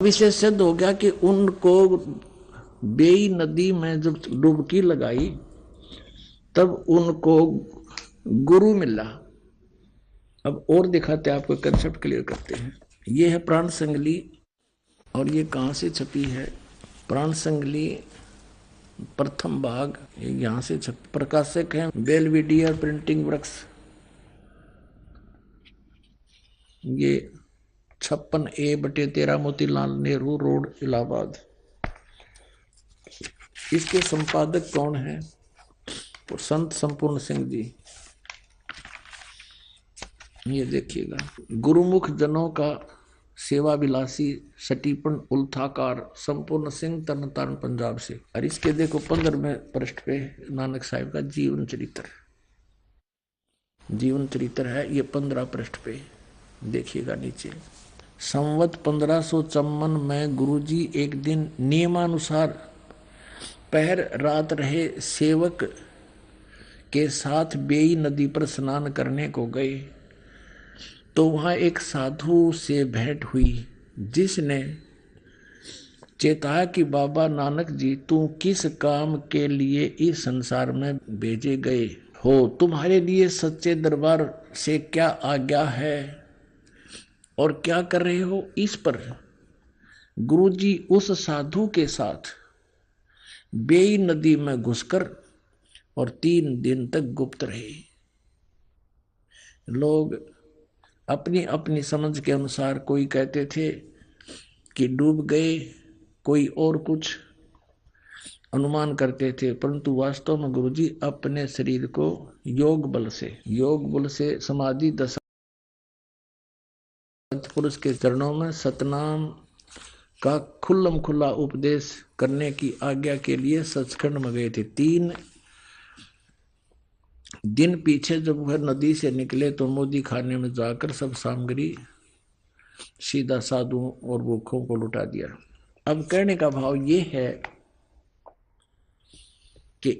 विशेष सिद्ध हो गया कि उनको बेई नदी में जब डुबकी लगाई तब उनको गुरु मिला। अब और दिखाते हैं आपको, कंसेप्ट क्लियर करते हैं। ये है प्राण संगली, और ये कहाँ से छपी है? प्राण संगली प्रथम भाग यहाँ से छप, प्रकाशक है बेलविडियर प्रिंटिंग वर्क्स। ये 56A/13 मोतीलाल नेहरू रोड इलाहाबाद। इसके संपादक कौन है? संत संपूर्ण सिंह जी। ये देखिएगा, गुरुमुख जनों का सेवा विलासी सटीपन उल्थाकार संपूर्ण सिंह तरनतारन पंजाब से। और इसके देखो 15वें पृष्ठ पे नानक साहिब का जीवन चरित्र, जीवन चरित्र है ये 15 पृष्ठ पे देखिएगा नीचे। संवत 1554 में गुरुजी एक दिन नियमानुसार पहर रात रहे सेवक के साथ बेई नदी पर स्नान करने को गए, तो वहां एक साधु से भेंट हुई जिसने चेताया कि बाबा नानक जी, तुम किस काम के लिए इस संसार में भेजे गए हो? तुम्हारे लिए सच्चे दरबार से क्या आज्ञा है और क्या कर रहे हो? इस पर गुरुजी उस साधु के साथ बेई नदी में घुसकर और 3 दिन तक गुप्त रहे। लोग अपनी अपनी समझ के अनुसार कोई कहते थे कि डूब गए, कोई और कुछ अनुमान करते थे, परंतु वास्तव में गुरुजी अपने शरीर को योग बल से समाधि दशा पुरुष के चरणों में सतनाम का खुल्लम खुल्ला उपदेश करने की आज्ञा के लिए सचखंड में गए थे। 3 दिन पीछे जब वह नदी से निकले तो मोदी खाने में जाकर सब सामग्री सीधा साधुओं और भूखों को लुटा दिया। अब कहने का भाव ये है कि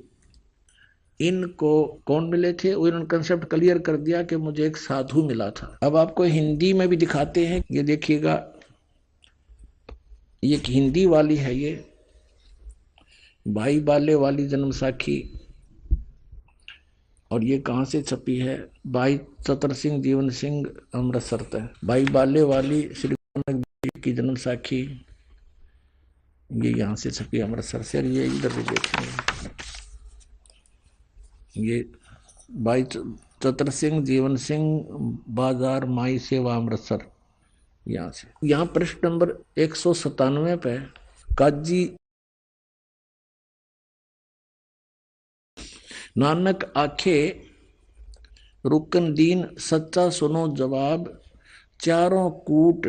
इनको कौन मिले थे, उन्होंने कंसेप्ट क्लियर कर दिया कि मुझे एक साधु मिला था। अब आपको हिंदी में भी दिखाते हैं, ये देखिएगा, ये हिंदी वाली है, ये भाई बाले वाली जन्म साखी, और ये कहाँ से छपी है? भाई चतर सिंह जीवन सिंह अमृतसर तक। भाई बाले वाली श्री नानक जी की जन्म साखी, ये यहाँ से छपी अमृतसर से। ये इधर भी देखेंगे, ये भाई चतर सिंह जीवन सिंह बाजार माई सेवा अमृतसर, यहाँ से। यहाँ पृष्ठ नंबर 197 पे काजी नानक आखे रुकन दीन सच्चा सुनो जवाब, चारों कूट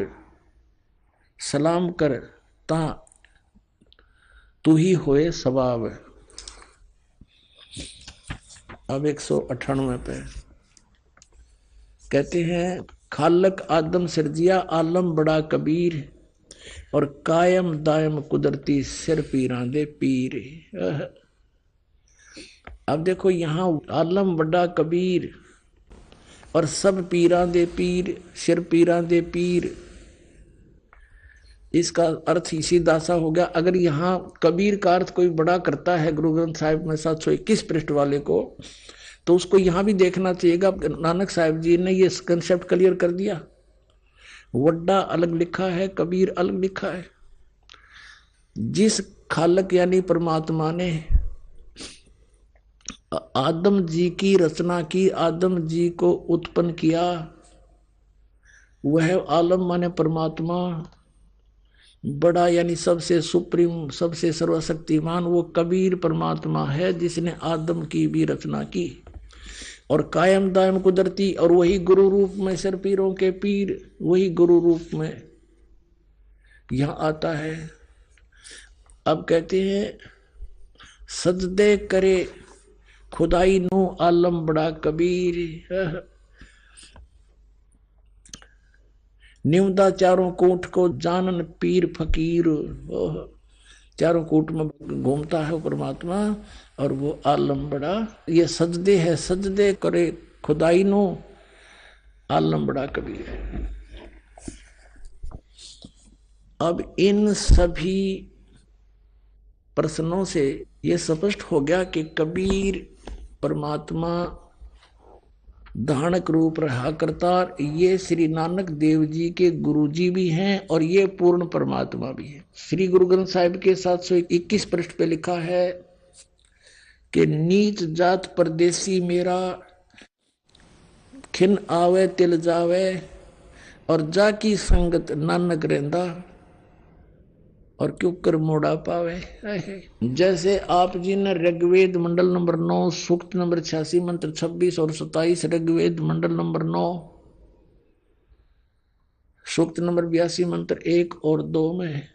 सलाम कर ता तू ही होए सवाब। अब 198 पे कहते हैं, खालक आदम सिरजिया आलम बड़ा कबीर, और कायम दायम कुदरती सिर पीरां दे पीर। अब देखो यहाँ आलम बड़ा कबीर और सब पीरां दे पीर, सिर पीरां दे पीर, इसका अर्थ इसी दासा हो गया। अगर यहाँ कबीर का अर्थ कोई बड़ा करता है गुरु ग्रंथ साहिब में 721 पृष्ठ वाले को, तो उसको यहाँ भी देखना चाहिएगा। नानक साहिब जी ने ये कंसेप्ट क्लियर कर दिया। वड्डा अलग लिखा है, कबीर अलग लिखा है। जिस खालक यानी परमात्मा ने आदम जी की रचना की, आदम जी को उत्पन्न किया, वह आलम माने परमात्मा, बड़ा यानी सबसे सुप्रीम, सबसे सर्वशक्तिमान, वो कबीर परमात्मा है जिसने आदम की भी रचना की। और कायम दायम कुदरती, और वही गुरु रूप में सिर पीरों के पीर, वही गुरु रूप में यहां आता है। अब कहते हैं, सजदे करे खुदाई नु आलम बड़ा कबीर, निवदा चारों कोट को जानन पीर फकीर। चारों कोट में घूमता है वो परमात्मा, और वो आलम बड़ा, ये सजदे है, सजदे करे खुदाई नो आलम बड़ा कबीर। अब इन सभी प्रश्नों से यह स्पष्ट हो गया कि कबीर परमात्मा धानक रूप रहा करता, ये श्री नानक देव जी के गुरु जी भी हैं और ये पूर्ण परमात्मा भी है। श्री गुरु ग्रंथ साहिब के 721 पृष्ठ पे लिखा है कि नीच जात परदेसी मेरा, खिन आवे तिल जावे, और जाकी संगत नानक रेंदा, और क्यों कर मोड़ा पावे। जैसे आप जी ने ऋग्वेद मंडल नंबर 9 सूक्त नंबर 86 मंत्र 26 और 27, ऋग्वेद मंडल नंबर 9 सूक्त नंबर 82 मंत्र 1 और 2 में,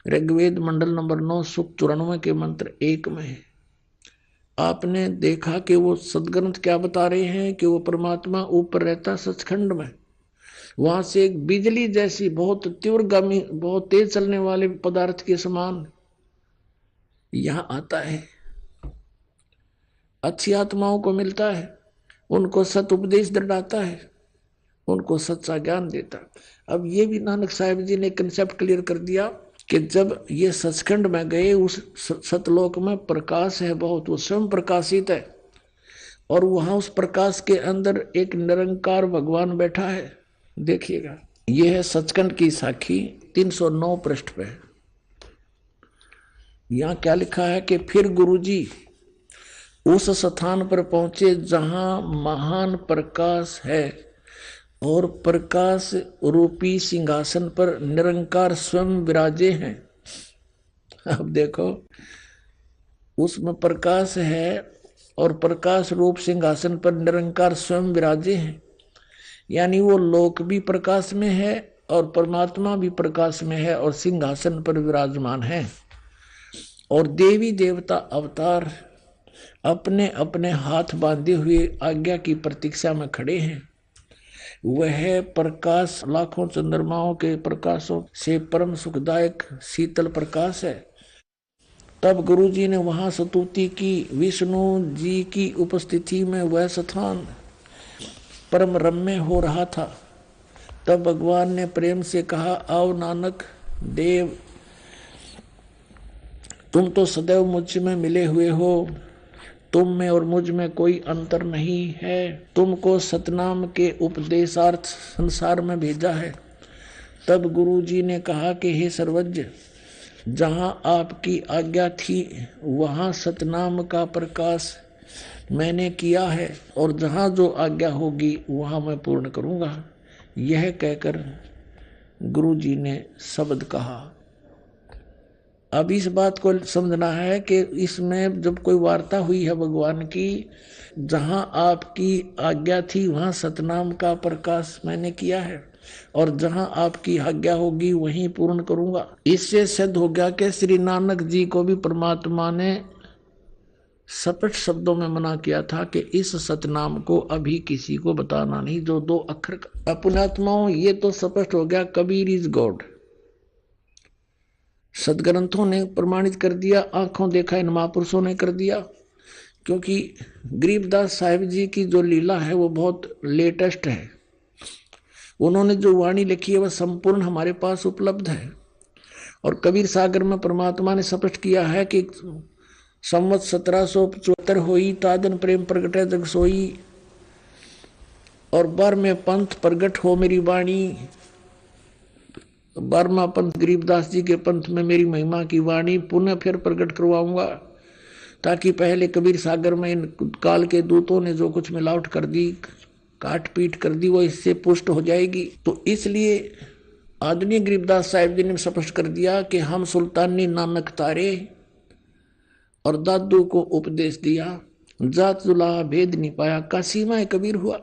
ऋग्वेद मंडल नंबर 9 सूक्त 94 के मंत्र 1 में आपने देखा कि वो सदग्रंथ क्या बता रहे हैं कि वो परमात्मा ऊपर रहता सचखंड में, वहां से एक बिजली जैसी बहुत तीव्रगामी बहुत तेज चलने वाले पदार्थ के समान यहां आता है, अच्छी आत्माओं को मिलता है, उनको सत उपदेश दृढ़ाता है, उनको सच्चा ज्ञान देता। अब ये भी नानक साहिब जी ने कंसेप्ट क्लियर कर दिया कि जब ये सचखंड में गए, उस सतलोक में प्रकाश है बहुत, वो स्वयं प्रकाशित है, और वहां उस प्रकाश के अंदर एक निरंकार भगवान बैठा है। देखिएगा, यह है सचखंड की साखी 309 पृष्ठ पे। यहां क्या लिखा है कि फिर गुरुजी उस स्थान पर पहुंचे जहां महान प्रकाश है और प्रकाश रूपी सिंहासन पर निरंकार स्वयं विराजे हैं। अब देखो, उसमें प्रकाश है और प्रकाश रूप सिंहासन पर निरंकार स्वयं विराजे हैं, यानी वो लोक भी प्रकाश में है और परमात्मा भी प्रकाश में है और सिंहासन पर विराजमान है। और देवी देवता अवतार अपने अपने हाथ बांधे हुए आज्ञा की प्रतीक्षा में खड़े हैं। वह प्रकाश लाखों चंद्रमाओं के प्रकाशों से परम सुखदायक शीतल प्रकाश है। तब गुरु जी ने वहां स्तुति की। विष्णु जी की उपस्थिति में वह स्थान परम रम्य हो रहा था। तब भगवान ने प्रेम से कहा, आओ नानक देव, तुम तो सदैव मुझ में मिले हुए हो, तुम में और मुझ में कोई अंतर नहीं है। तुमको सतनाम के उपदेशार्थ संसार में भेजा है। तब गुरु जी ने कहा कि हे सर्वज्ञ, जहाँ आपकी आज्ञा थी वहाँ सतनाम का प्रकाश मैंने किया है, और जहाँ जो आज्ञा होगी वहाँ मैं पूर्ण करूँगा। यह कहकर गुरु जी ने शब्द कहा। अब इस बात को समझना है कि इसमें जब कोई वार्ता हुई है भगवान की, जहां आपकी आज्ञा थी वहां सतनाम का प्रकाश मैंने किया है, और जहां आपकी आज्ञा होगी वहीं पूर्ण करूंगा। इससे सिद्ध हो गया कि श्री नानक जी को भी परमात्मा ने स्पष्ट शब्दों में मना किया था कि इस सतनाम को अभी किसी को बताना नहीं, जो 2 अक्षर का। पुण्यात्माओं, ये तो स्पष्ट हो गया, कबीर इज गॉड। सदग्रंथों ने प्रमाणित कर दिया, आंखों देखा इन महापुरुषों ने कर दिया। क्योंकि गरीबदास साहिब जी की जो लीला है वो बहुत लेटेस्ट है। उन्होंने जो वाणी लिखी है वह संपूर्ण हमारे पास उपलब्ध है। और कबीर सागर में परमात्मा ने स्पष्ट किया है कि संवत 1775 होई, तादन प्रेम प्रगट जग सोई, और बार में पंथ प्रगट हो मेरी वाणी। 12वां पंथ गरीबदास जी के पंथ में मेरी महिमा की वाणी पुनः फिर प्रकट करवाऊंगा, ताकि पहले कबीर सागर में इन काल के दूतों ने जो कुछ मिलावट कर दी, काट पीट कर दी, वो इससे पुष्ट हो जाएगी। तो इसलिए आदरणीय गरीबदास साहिब जी ने स्पष्ट कर दिया कि हम सुल्तानी नानक तारे और दादू को उपदेश दिया, जात जुला भेद नहीं पाया, कासीमा कबीर हुआ।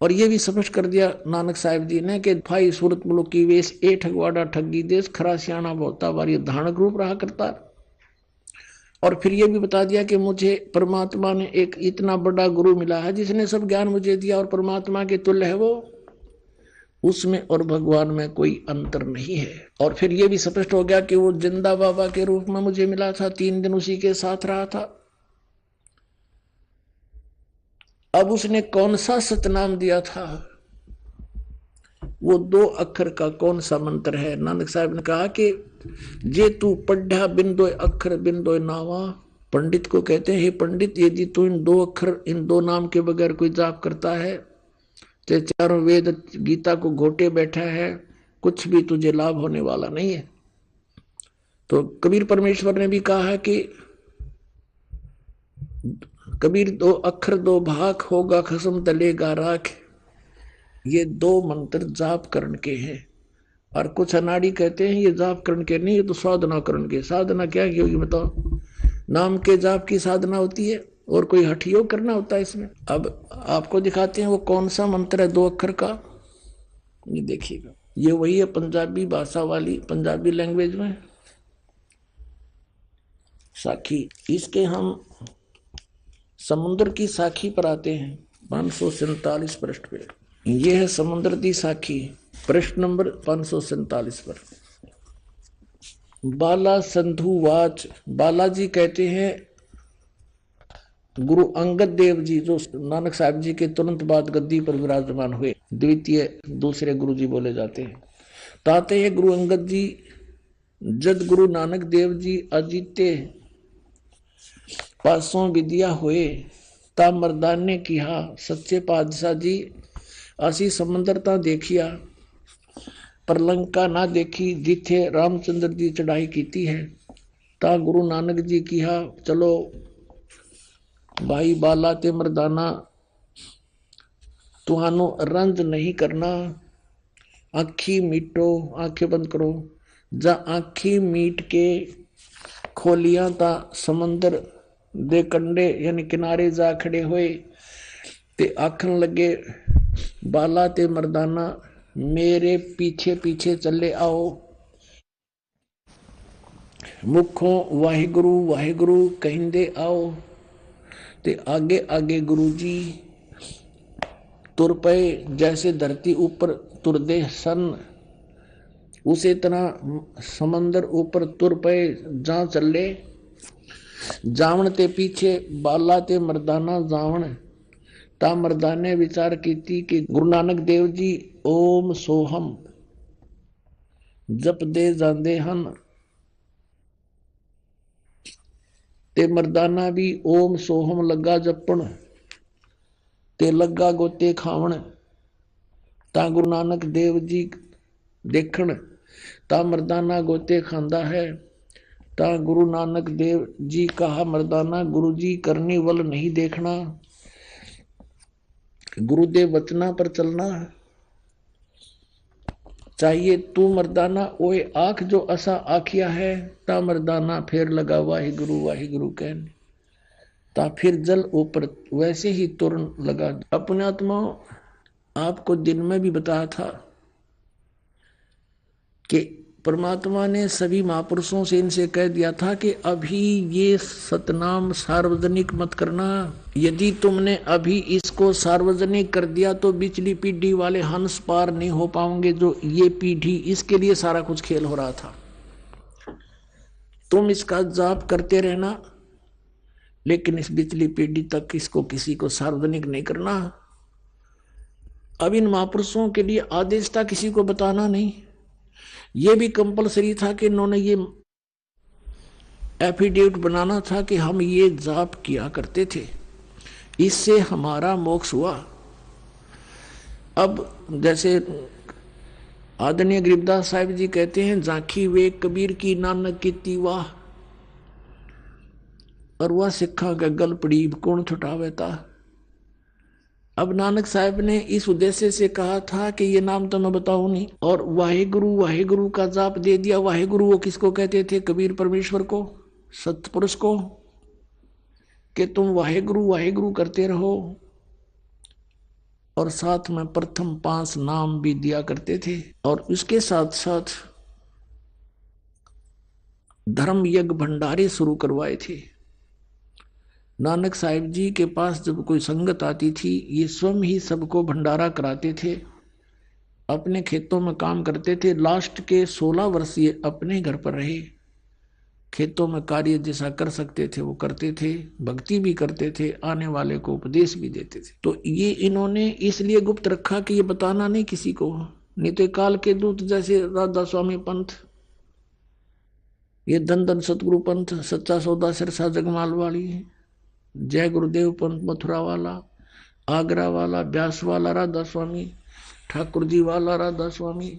और ये भी स्पष्ट कर दिया नानक साहिब जी ने कि भाई सूरत मुल्क की वेश ए ठगवाड़ा ठगी देश, खरा सियाणा बहुता बारी धानक रूप रहा करता। और फिर ये भी बता दिया कि मुझे परमात्मा ने एक इतना बड़ा गुरु मिला है जिसने सब ज्ञान मुझे दिया, और परमात्मा के तुल्य है वो, उसमें और भगवान में कोई अंतर नहीं है। और फिर ये भी स्पष्ट हो गया कि वो जिंदा बाबा के रूप में मुझे मिला था, 3 दिन उसी के साथ रहा था। अब उसने कौन सा सतनाम दिया था? वो 2 अक्षर का कौन सा मंत्र है? नानक साहब ने कहा कि जे तू पढ़ा बिंदो अक्षर बिंदो नावा। पंडित को कहते हैं, हे पंडित, यदि तू इन 2 अक्षर, इन 2 नाम के बगैर कोई जाप करता है, ते चारों वेद गीता को घोटे बैठा है, कुछ भी तुझे लाभ होने वाला नहीं है। तो कबीर परमेश्वर ने भी कहा है कि कबीर 2 अक्षर 2 भाग होगा खसम तलेगा राख। ये 2 मंत्र जाप करण के हैं। और कुछ अनाड़ी कहते हैं ये जाप करण के नहीं, ये तो साधना करण के। साधना क्या की होगी बताओ? नाम के जाप की साधना होती है और कोई हठ योग करना होता है इसमें। अब आपको दिखाते हैं वो कौन सा मंत्र है 2 अक्षर का। ये देखिएगा, ये वही है पंजाबी भाषा वाली, पंजाबी लैंग्वेज में साखी। इसके हम समुद्र की साखी पर आते हैं 547 पृष्ठ पे। यह है समुद्र की साखी, पृष्ठ नंबर 547 पर। बाला संधु वाच। बालाजी कहते हैं गुरु अंगद देव जी, जो नानक साहब जी के तुरंत बाद गद्दी पर विराजमान हुए, दूसरे गुरु जी बोले जाते हैं। ताते हैं गुरु अंगद जी, जद गुरु नानक देव जी अजीते पासों विद्या हुए, ता मर्दान ने किहा सच्चे पातशाह जी असी समंदर ता देखिया, पर लंका ना देखी जिथे रामचंद्र जी चढ़ाई कीती है। ता गुरु नानक जी किहा चलो भाई बाला ते मर्दाना, तुहानू रंज नहीं करना, आखी मीटो, आंखें बंद करो। जा आखी मीट के खोलिया ता समंदर दे कंडे यानी किनारे जा खड़े हुए, ते आखन लगे बाला ते मर्दाना मेरे पीछे पीछे चले आओ। मुखों वाहिगुरु वाहिगुरु कहिंदे आओ, ते आगे आगे गुरु जी तुर पे, जैसे धरती ऊपर तुरदे सन, उसी तरह समंदर ऊपर तुर पे जा चले। जावण ते पीछे बाला ते मर्दाना जावण, ता मर्दाने विचार कीती कि गुरु नानक देव जी ओम सोहम जप दे जांदे हन, ते मर्दाना भी ओम सोहम लगा जपण, ते लगा गोते खावण। ता गुरु नानक देव जी देखण, ता मर्दाना गोते खांदा है। ता गुरु नानक देव जी कहा मर्दाना गुरु जी करनी वल नहीं देखना, गुरुदेव वचना पर चलना चाहिए। तू मर्दाना ओए आंख जो असा आखिया है, ता मर्दाना फिर लगा वाहिगुरु वाहिगुरु कहने, ता फिर जल ऊपर वैसे ही तुरन लगा। अपने आत्मा आपको दिन में भी बताया था कि परमात्मा ने सभी महापुरुषों से इनसे कह दिया था कि अभी ये सतनाम सार्वजनिक मत करना। यदि तुमने अभी इसको सार्वजनिक कर दिया तो पिछली पीढ़ी वाले हंस पार नहीं हो पाओगे। जो ये पीढ़ी, इसके लिए सारा कुछ खेल हो रहा था। तुम इसका जाप करते रहना, लेकिन इस पिछली पीढ़ी तक इसको किसी को सार्वजनिक नहीं करना। अब इन महापुरुषों के लिए आदेश था किसी को बताना नहीं। ये भी कंपलसरी था कि इन्होंने ये एफिडेविट बनाना था कि हम ये जाप किया करते थे, इससे हमारा मोक्ष हुआ। अब जैसे आदरणीय गरीबदास साहिब जी कहते हैं, झांकी वे कबीर की नानक की तीवा, और वह सिखा का गल पड़ी कौन छुटावे था। अब नानक साहब ने इस उद्देश्य से कहा था कि ये नाम तो मैं बताऊं नहीं, और वाहिगुरु वाहिगुरु का जाप दे दिया। वाहिगुरु वो किसको कहते थे? कबीर परमेश्वर को, सतपुरुष को, कि तुम वाहिगुरु वाहिगुरु करते रहो। और साथ में प्रथम 5 नाम भी दिया करते थे, और उसके साथ साथ धर्म यज्ञ भंडारे शुरू करवाए थे। नानक साहिब जी के पास जब कोई संगत आती थी, ये स्वयं ही सबको भंडारा कराते थे, अपने खेतों में काम करते थे। लास्ट के 16 वर्ष ये अपने घर पर रहे, खेतों में कार्य जैसा कर सकते थे वो करते थे, भक्ति भी करते थे, आने वाले को उपदेश भी देते थे। तो ये इन्होंने इसलिए गुप्त रखा कि ये बताना नहीं किसी को, नहीं तो काल के दूत जैसे राधा स्वामी पंथ, ये धन धन सतगुरु पंथ, सच्चा सौदा सिरसा जगमाल वाली, जय गुरुदेव पंथ मथुरा वाला, आगरा वाला, ब्यास वाला राधा स्वामी, ठाकुर जी वाला राधा स्वामी,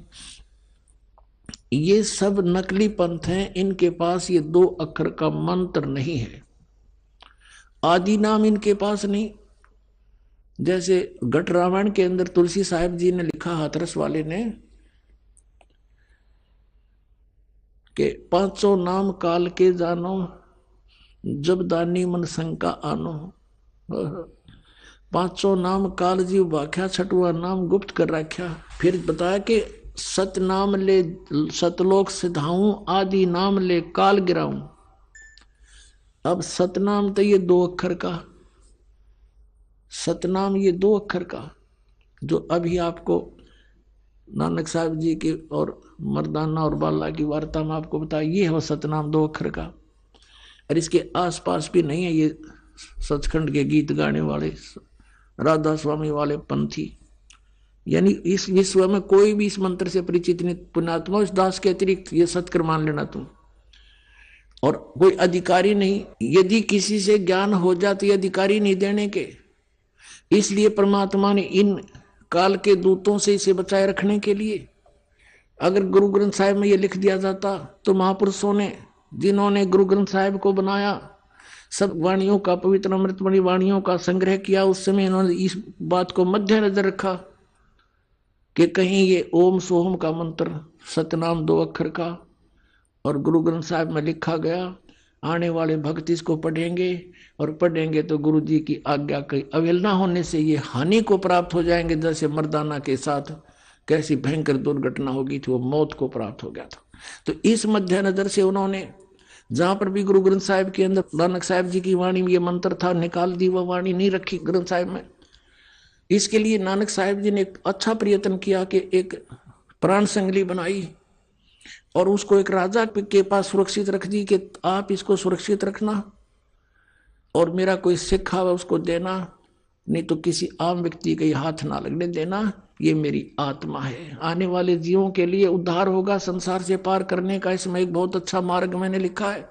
ये सब नकली पंथ हैं। इनके पास ये 2 अक्षर का मंत्र नहीं है, आदि नाम इनके पास नहीं। जैसे घट रामायण के अंदर तुलसी साहिब जी ने लिखा, हाथरस वाले ने, कि 500 नाम काल के जानो, जब दानी मन शंका आनो। 500 नाम काल जीव भाख्या, छठवा नाम गुप्त कर रख्या। फिर बताया कि सतनाम ले सतलोक सिधाऊं, आदि नाम ले काल गिराऊं। अब सतनाम तो ये 2 अक्षर का, सतनाम ये 2 अक्षर का, जो अभी आपको नानक साहब जी के और मर्दाना और बाला की वार्ता में आपको बताया, ये है सतनाम 2 अक्षर का। और इसके आसपास भी नहीं है ये सचखंड के गीत गाने वाले राधा स्वामी वाले पंथी। यानी इस विश्व में कोई भी इस मंत्र से परिचित नहीं। पुण्यात्मा इस दास के अतिरिक्त ये सत्कर मान लेना तुम, और कोई अधिकारी नहीं। यदि किसी से ज्ञान हो जाते अधिकारी नहीं देने के, इसलिए परमात्मा ने इन काल के दूतों से इसे बचाए रखने के लिए, अगर गुरु ग्रंथ साहिब में ये लिख दिया जाता तो महापुरुषों ने, जिन्होंने गुरु ग्रंथ साहिब को बनाया, सब वाणियों का, पवित्र अमृतमणि वाणियों का संग्रह किया, उस समय इन्होंने इस बात को मद्देनजर रखा कि कहीं ये ओम सोहम का मंत्र, सतनाम 2 अक्षर का, और गुरु ग्रंथ साहिब में लिखा गया, आने वाले भक्त इसको पढ़ेंगे, और पढ़ेंगे तो गुरु जी की आज्ञा की अवहेलना होने से ये हानि को प्राप्त हो जाएंगे। जैसे मर्दाना के साथ कैसी भयंकर दुर्घटना होगी थी, वो मौत को प्राप्त हो गया था। तो इस मद्देनजर से उन्होंने जहां पर भी गुरु ग्रंथ साहिब के अंदर नानक साहिब जी की वाणी में ये मंत्र था, निकाल दी, वह वाणी नहीं रखी ग्रंथ साहिब में। इसके लिए नानक साहिब जी ने एक अच्छा प्रयत्न किया कि एक प्राण संगली बनाई और उसको एक राजा के पास सुरक्षित रख दी कि आप इसको सुरक्षित रखना, और मेरा कोई सिक्खा हुआ उसको देना, नहीं तो किसी आम व्यक्ति के हाथ ना लगने देना, ये मेरी आत्मा है, आने वाले जीवों के लिए उद्धार होगा, संसार से पार करने का इसमें एक बहुत अच्छा मार्ग मैंने लिखा है,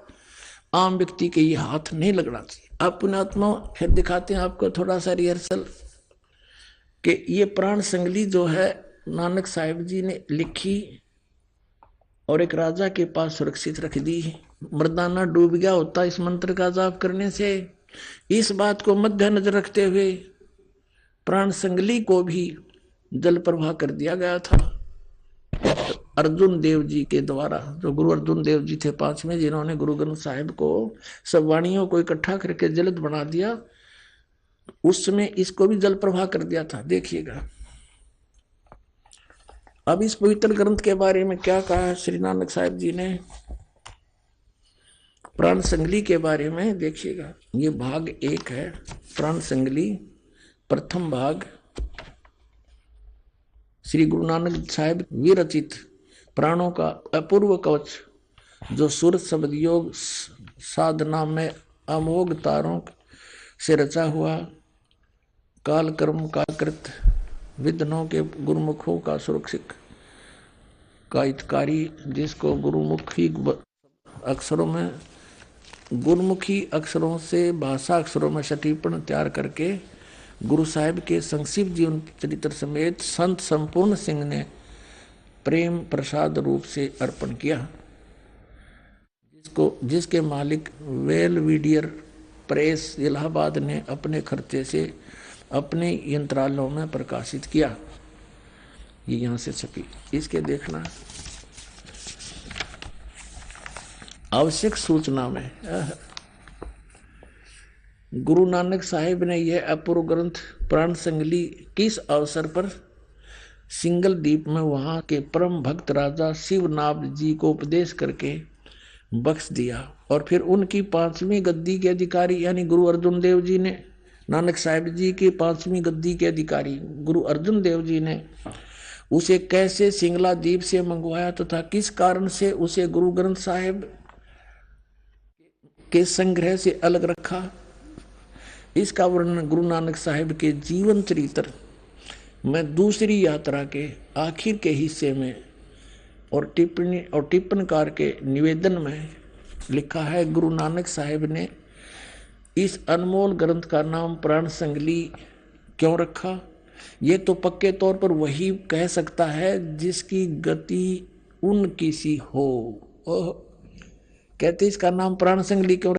आम व्यक्ति के ये हाथ नहीं लगना चाहिए। आप पुण्यात्मा फिर दिखाते हैं आपको थोड़ा सा रिहर्सल, कि ये प्राण संगली जो है नानक साहिब जी ने लिखी और एक राजा के पास सुरक्षित रख दी। मर्दाना डूब गया होता इस मंत्र का जाप करने से। इस बात को मद्देनजर रखते हुए प्राण संगली को भी जल प्रवाह कर दिया गया था अर्जुन देव जी के द्वारा। जो गुरु अर्जुन देव जी थे 5वें, जिन्होंने गुरु ग्रंथ साहिब को, सब वाणियों को इकट्ठा करके जलद बना दिया, उस समय इसको भी जल प्रवाह कर दिया था। देखिएगा अब इस पवित्र ग्रंथ के बारे में क्या कहा है श्री नानक साहिब जी ने प्राण संगली के बारे में। देखिएगा, ये भाग 1 है प्राण संगली, प्रथम भाग श्री गुरु नानक साहिब विरचित प्राणों का अपूर्व कवच, जो सूरत शब्द योग साधना में अमोघ तारों से रचा हुआ, काल कर्म का कृत, विद्नों के गुरुमुखों का सुरक्षित का हितकारी, जिसको गुरुमुखी अक्षरों में, गुरुमुखी अक्षरों से भाषा अक्षरों में सटीपण तैयार करके गुरु साहिब के संक्षिप्त जीवन चरित्र समेत संत संपूर्ण सिंह ने प्रेम प्रसाद रूप से अर्पण किया, जिसके मालिक वेलविडियर प्रेस इलाहाबाद ने अपने खर्चे से अपने यंत्रालयों में प्रकाशित किया। ये यहाँ से छपी, इसके देखना आवश्यक सूचना में गुरु नानक साहिब ने यह अपूर्व ग्रंथ प्राण संगली किस अवसर पर सिंगल द्वीप में वहां के परम भक्त राजा शिवनाभ जी को उपदेश करके बख्श दिया, और फिर उनकी 5वीं गद्दी के अधिकारी यानी गुरु अर्जुन देव जी ने, नानक साहिब जी की 5वीं गद्दी के अधिकारी गुरु अर्जुन देव जी ने उसे कैसे सिंगला द्वीप से मंगवाया तथा किस कारण से उसे गुरु ग्रंथ साहिब के संग्रह से अलग रखा, इसका वर्णन गुरु नानक साहिब के जीवन चरित्र मैं दूसरी यात्रा के आखिर के हिस्से में और टिप्पणकार के निवेदन में लिखा है, गुरु नानक साहिब ने इस अनमोल ग्रंथ का नाम प्राण संगली क्यों रखा? ये तो पक्के तौर पर वही कह सकता है जिसकी गति उनकी सी हो। कहते इसका नाम प्राण संगली क्यों